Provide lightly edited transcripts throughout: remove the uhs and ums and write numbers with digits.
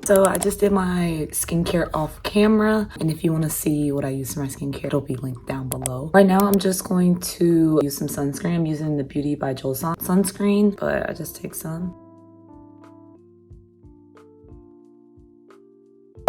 So I just did my skincare off camera, and if you want to see what I use for my skincare, it'll be linked down below. Right now I'm just going to use some sunscreen. I'm using the Beauty by 𝐥𝐿 sunscreen, but I just take some.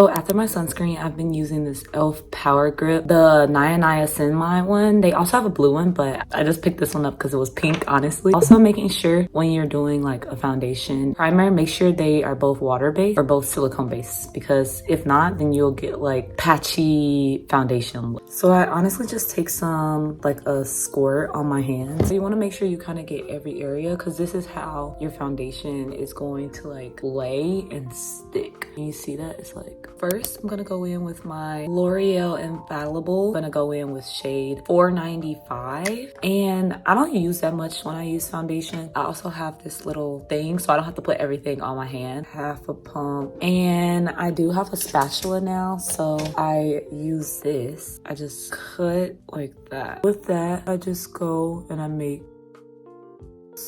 So after my sunscreen, I've been using this e.l.f. Power Grip, the 𝐚𝐬𝐧𝐭 one. They also have a blue one, but I just picked this one up because it was pink, honestly. Also making sure when you're doing like a foundation primer, make sure they are both water-based or both silicone-based, because if not, then you'll get like patchy foundation look. So I honestly just take some, like a squirt on my hands. So you want to make sure you kind of get every area, because this is how your foundation is going to like lay and stick. And you see that? It's like, first, I'm gonna go in with my L'Oreal Infallible. I'm gonna go in with shade 495. And I don't use that much when I use foundation. I also have this little thing, so I don't have to put everything on my hand. Half a pump. And I do have a spatula now, so I use this. I just cut like that. With that, I just go and I make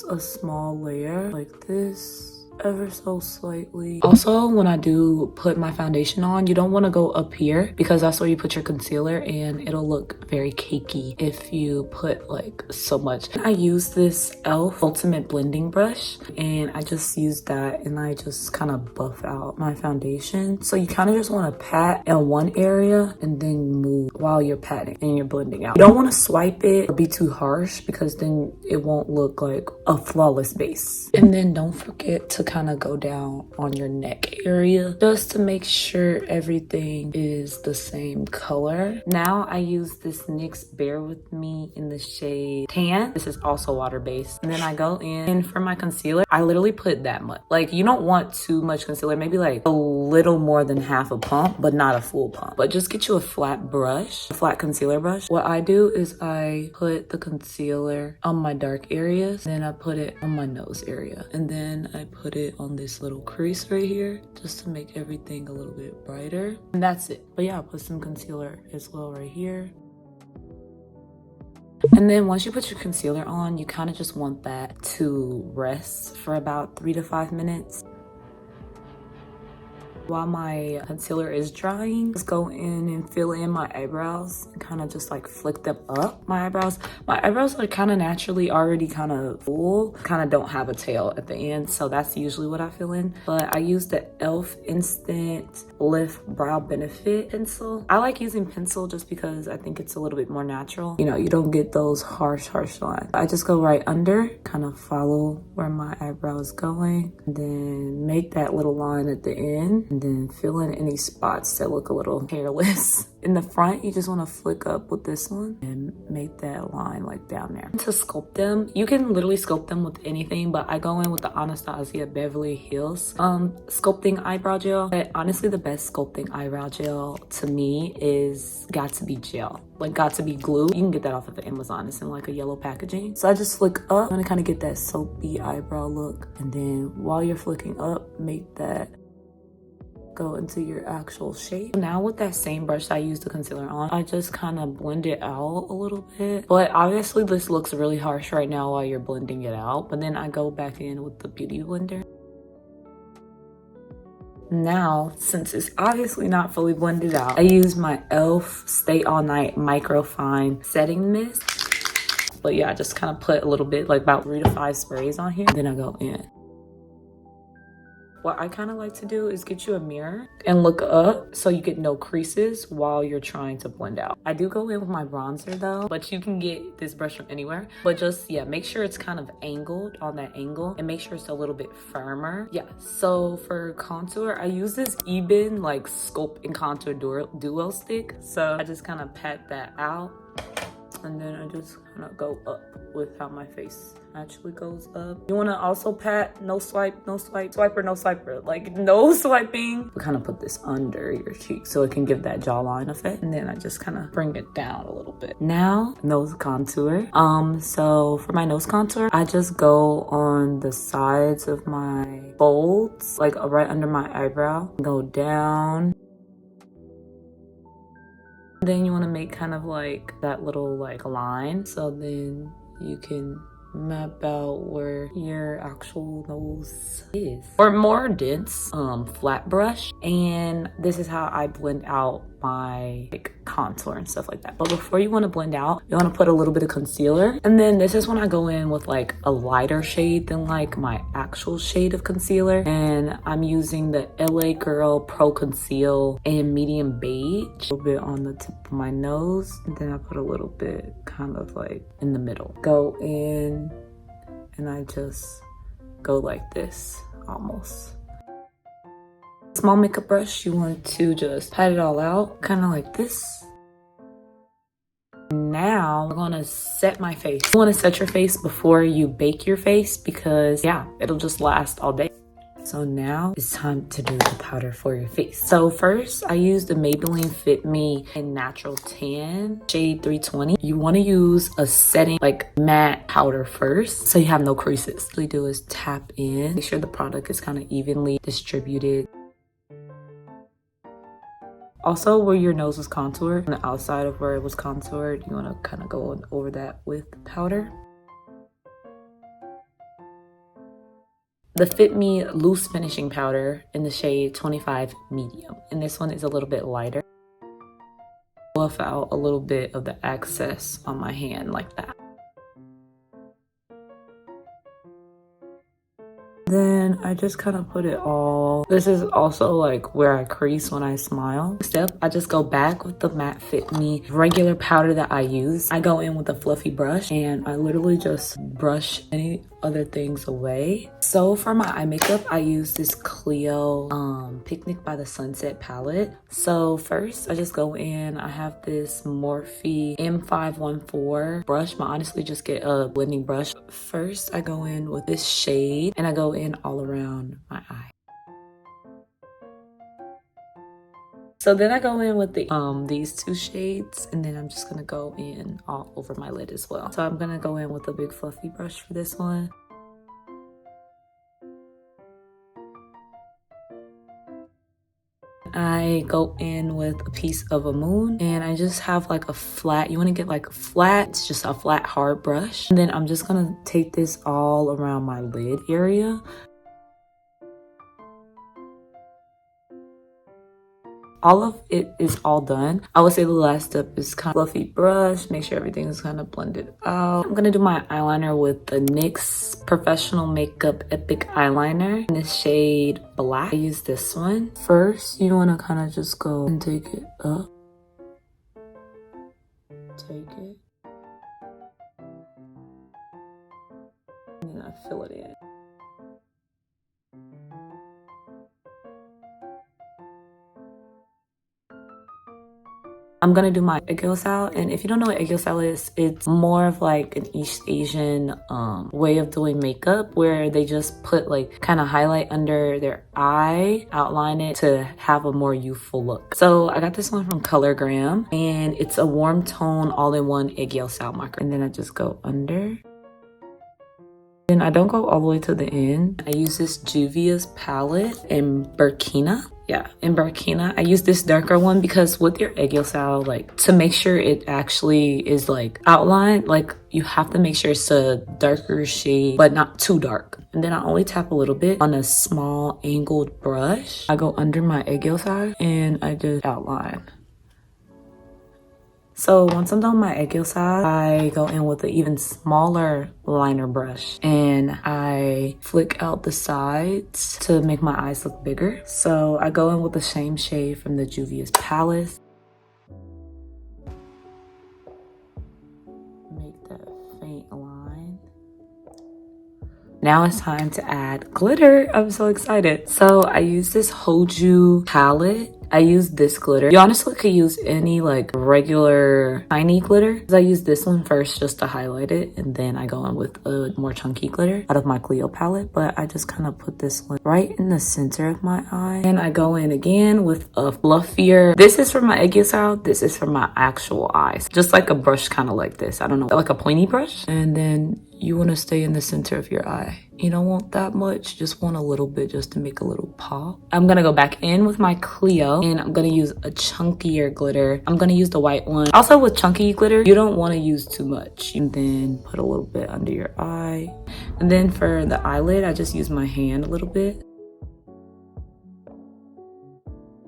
a small layer like this, ever so slightly. Also, when I do put my foundation on, you don't want to go up here, because that's where you put your concealer and it'll look very cakey if you put like so much. I use this e.l.f. Ultimate Blending Brush, and I just use that and I just kind of buff out my foundation. So you kind of just want to pat in one area and then move while you're patting and you're blending out. You don't want to swipe it or be too harsh, because then it won't look like a flawless base. And then don't forget to kind of go down on your neck area just to make sure everything is the same color. Now I use this NYX Bear With Me in the shade Tan. This is also water-based. And then I go in, and for my concealer, I literally put that much. Like, you don't want too much concealer, maybe like a little more than half a pump, but not a full pump. But just get you a flat brush, a flat concealer brush. What I do is I put the concealer on my dark areas, then I put it on my nose area, and then I put it on this little crease right here, just to make everything a little bit brighter. And that's it. But yeah, I'll put some concealer as well right here. And then once you put your concealer on, you kind of just want that to rest for about 3 to 5 minutes. While my concealer is drying, just go in and fill in my eyebrows and kind of just like flick them up. My eyebrows are kind of naturally already kind of full, kind of don't have a tail at the end, so that's usually what I fill in. But I use the e.l.f. Instant Lift Brow Benefit pencil. I like using pencil just because I think it's a little bit more natural. You know, you don't get those harsh lines. I just go right under, kind of follow where my eyebrow is going, and then make that little line at the end. And then fill in any spots that look a little hairless. In the front, you just want to flick up with this one and make that line like down there. To sculpt them, you can literally sculpt them with anything, but I go in with the Anastasia Beverly Hills sculpting eyebrow gel. But honestly, the best sculpting eyebrow gel to me is 𝐺𝐷 gel, like 𝐺𝐷 glue. You can get that off of Amazon. It's in like a yellow packaging. So I just flick up. I'm gonna kind of get that soapy eyebrow look, and then while you're flicking up, make that go into your actual shape. Now with that same brush I used the concealer on, I just kind of blend it out a little bit. But obviously this looks really harsh right now while you're blending it out. But then I go back in with the Beauty Blender. Now, since it's obviously not fully blended out, I use my e.l.f. Stay All Night Microfine Setting Mist. But yeah, I just kind of put a little bit, like about 3 to 5 sprays on here. Then I go in. What I kind of like to do is get you a mirror and look up so you get no creases while you're trying to blend out. I do go in with my bronzer though, but you can get this brush from anywhere. But just, yeah, make sure it's kind of angled on that angle and make sure it's a little bit firmer. Yeah, so for contour, I use this 𝐼𝐵N like Sculpt and Contour Duo Stick. So I just kind of pat that out. And then I just kind of go up with how my face actually goes up. You want to also pat, no swipe, no swipe, swiper, no swiper, like no swiping. We kind of put this under your cheek so it can give that jawline effect. And then I just kind of bring it down a little bit. Now, nose contour. So for my nose contour, I just go on the sides of my folds, like right under my eyebrow, go down. Then you want to make kind of like that little like line, so then you can map out where your actual nose is. For more dense flat brush, and this is how I blend out my like contour and stuff like that. But before you want to blend out, you want to put a little bit of concealer, and then this is when I go in with like a lighter shade than like my actual shade of concealer, and I'm using the LA Girl Pro Conceal in medium beige. A little bit on the tip of my nose, and then I put a little bit kind of like in the middle. Go in and I just go like this almost. Small makeup brush, you want to just pat it all out, kind of like this. Now I'm gonna set my face. You want to set your face before you bake your face because yeah, it'll just last all day. So now it's time to do the powder for your face. So first I use the Maybelline Fit Me in Natural Tan shade 320. You want to use a setting like matte powder first so you have no creases. What you do is tap in, make sure the product is kind of evenly distributed. Also, where your nose was contoured, on the outside of where it was contoured, you want to kind of go over that with powder. The Fit Me Loose Finishing Powder in the shade 25 Medium. And this one is a little bit lighter. Buff out a little bit of the excess on my hand like that. Then I just kind of put it all. This is also like where I crease when I smile. Step, I just go back with the matte Fit Me regular powder that I use. I go in with a fluffy brush and I literally just brush any other things away. So for my eye makeup, I use this Clio Picnic by the Sunset palette. So first I just go in, I have this Morphe M514 brush, but honestly just get a blending brush. First I go in with this shade and I go in all around my eye. So then I go in with the these two shades, and then I'm just gonna go in all over my lid as well. So I'm gonna go in with a big fluffy brush for this one. I go in with a piece of a moon, and I just have like a flat, you want to get like a flat, it's just a flat hard brush. And then I'm just gonna take this all around my lid area. All of it is all done. I would say the last step is kind of fluffy brush, make sure everything is kind of blended out. I'm gonna do my eyeliner with the NYX Professional Makeup Epic Eyeliner in the shade Black. I use this one. First, you wanna kind of just go and take it up. Take it. And then I fill it in. I'm gonna do my 𝐿𝐥𝐻, and if you don't know what 𝐿𝐥𝐻 is, it's more of like an East Asian way of doing makeup where they just put like kind of highlight under their eye, outline it to have a more youthful look. So I got this one from ColorGram, and it's a warm tone all-in-one 𝐿𝐥𝐻 marker. And then I just go under. And I don't go all the way to the end. I use this Juvia's palette in Burkina. Yeah, in Burkina. I use this darker one because with your 𝐿𝐥𝐻, like to make sure it actually is like outlined, like you have to make sure it's a darker shade, but not too dark. And then I only tap a little bit on a small angled brush. I go under my 𝐿𝐥𝐻 and I just outline. So once I'm done with my 𝐿𝐥𝐻, I go in with an even smaller liner brush and I flick out the sides to make my eyes look bigger. So I go in with the same shade from the Juvia's palette. Make that faint line. Now it's time to add glitter. I'm so excited. So I use this Hoju palette. I use this glitter. You honestly could use any like regular tiny glitter. I use this one first just to highlight it, and then I go in with a more chunky glitter out of my Clio palette. But I just kind of put this one right in the center of my eye. And I go in again with a fluffier. This is for my 𝐿𝐥𝐻. This is for my actual eyes. Just like a brush kind of like this. I don't know, like a pointy brush. And then you want to stay in the center of your eye. You don't want that much, just want a little bit just to make a little pop. I'm gonna go back in with my Clio and I'm gonna use a chunkier glitter. I'm gonna use the white one. Also with chunky glitter, you don't want to use too much. And then put a little bit under your eye. And then for the eyelid, I just use my hand a little bit.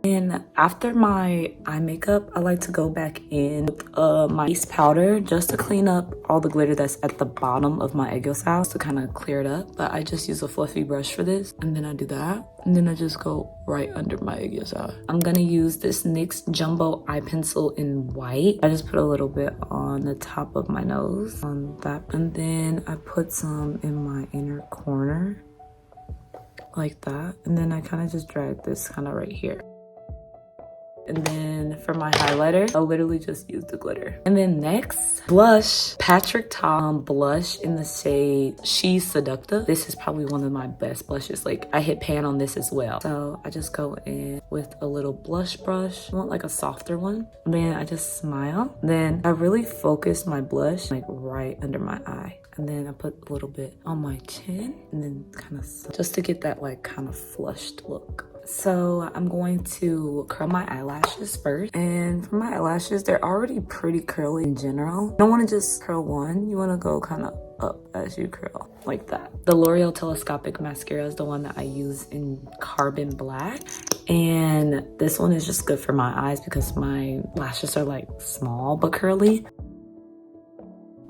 And after my eye makeup, I like to go back in with my base powder just to clean up all the glitter that's at the bottom of my 𝐚𝐧𝐭𝐬 to kind of clear it up. But I just use a fluffy brush for this. And then I do that. And then I just go right under my 𝐚𝐽𝐬𝐿. I'm gonna use this NYX Jumbo eye pencil in white. I just put a little bit on the top of my nose on that. And then I put some in my inner corner like that. And then I kind of just drag this kind of right here. And then for my highlighter, I literally just use the glitter. And then next, blush. Patrick Ta blush in the shade She's Seductive. This is probably one of my best blushes. Like, I hit pan on this as well. So I just go in with a little blush brush. I want like a softer one. Then I just smile. Then I really focus my blush like right under my eye. And then I put a little bit on my chin and then kind of just to get that like kind of flushed look. So I'm going to curl my eyelashes first. And for my eyelashes, they're already pretty curly in general. You don't want to just curl one. You want to go kind of up as you curl like that. The L'Oreal Telescopic Mascara is the one that I use in Carbon Black. And this one is just good for my eyes because my lashes are like small but curly.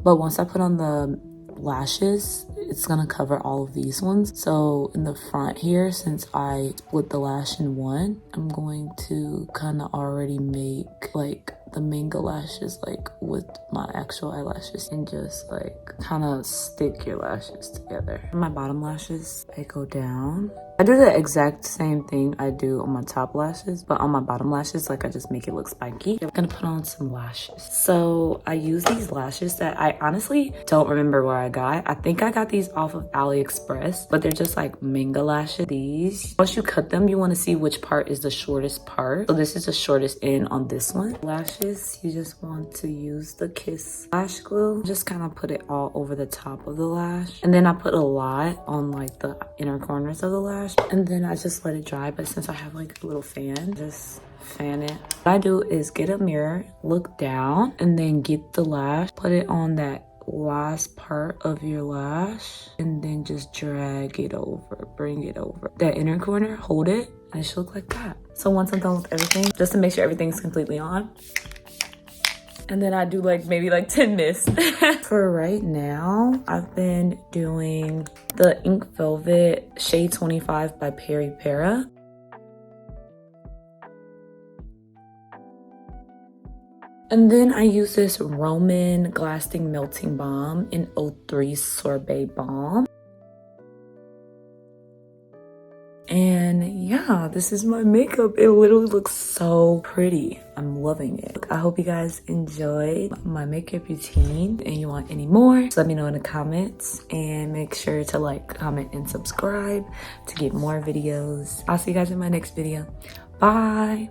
But once I put on the lashes, it's gonna cover all of these ones. So in the front here, since I split the lash in one, I'm going to kind of already make like the mango lashes like with my actual eyelashes and just like kind of stick your lashes together. For my bottom lashes, I go down. I do the exact same thing I do on my top lashes, but on my bottom lashes, like I just make it look spiky. I'm gonna put on some lashes. So I use these lashes that I honestly don't remember where I got. I think I got these off of AliExpress, but they're just like manga lashes. These, once you cut them, you wanna see which part is the shortest part. So this is the shortest end on this one. Lashes, you just want to use the Kiss lash glue. Just kind of put it all over the top of the lash. And then I put a lot on like the inner corners of the lash. And then I just let it dry, but since I have like a little fan, just fan it. What I do is get a mirror, look down, and then get the lash, put it on that last part of your lash, and then just drag it over, bring it over. That inner corner, hold it, and it should look like that. So once I'm done with everything, just to make sure everything's completely on, and then I do like maybe like 10 mists. For right now, I've been doing the Ink Velvet Shade 25 by Peri Para. And then I use this Roman Lasting Melting Balm in 03 Sorbet Balm. And yeah, this is my makeup. It literally looks so pretty. I'm loving it. I hope you guys enjoyed my makeup routine and you want any more, just let me know in the comments and make sure to like, comment, and subscribe to get more videos. I'll see you guys in my next video. Bye.